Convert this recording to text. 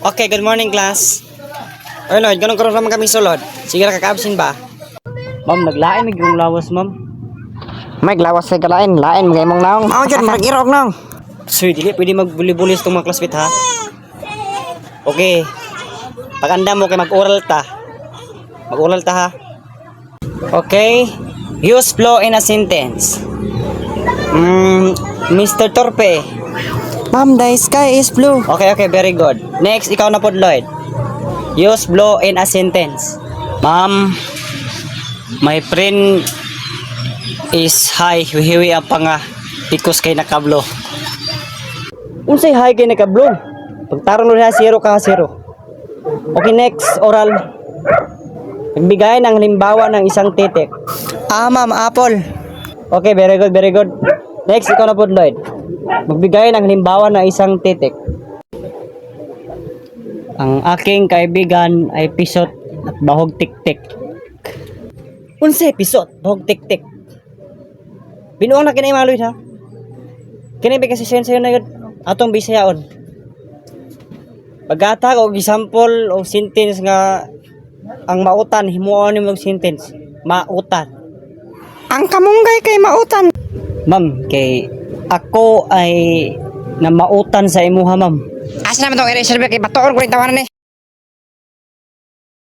Okay, good morning class. Oy Lloyd, ganun karon naman kami sulod. Sige ra kaka-absent ba? Ma'am, naglain mig yung lawas, ma'am. May glawas sa kalain, lain mga imong naong. Mao jud marag irog nang. Sir, dili pwede magbuli-bulis tong mga classmate ha. Okay. Pag-anda mo kay mag-oral ta. Mag-oral ta ha. Okay. Use flow in a sentence. Mr. Torpe. Ma'am, the sky is blue. Okay, very good. Next, ikaw na po, Lloyd. Use blow in a sentence. Ma'am, my friend is high. Hiwi ang panga. Because kay nakablo. Unsay high kay nakablo? Pagtarong na zero ka, zero. Okay, next, oral. Nagbigay ng halimbawa ng isang titik. Ma'am, apple. Okay, very good. Next, ikaw na po, Lloyd. Magbigay ng halimbawa ng isang titik. Ang aking kaibigan ay pisot at bahog tik-tik. Unsay pisot, bahog tik-tik? Binuang na kinay mga Lloyd ha? Kinay kasi sayo na yun atong bisayaon. Pagkata o example o sentence nga ang mautan, himuon ni mong sentence. Mautan. Ang kamunggay kay mautan. Ma'am, kay ako ay namautan sa imuha, ma'am. Asa naman tong eraser kay batoon ko rin tawanan ni.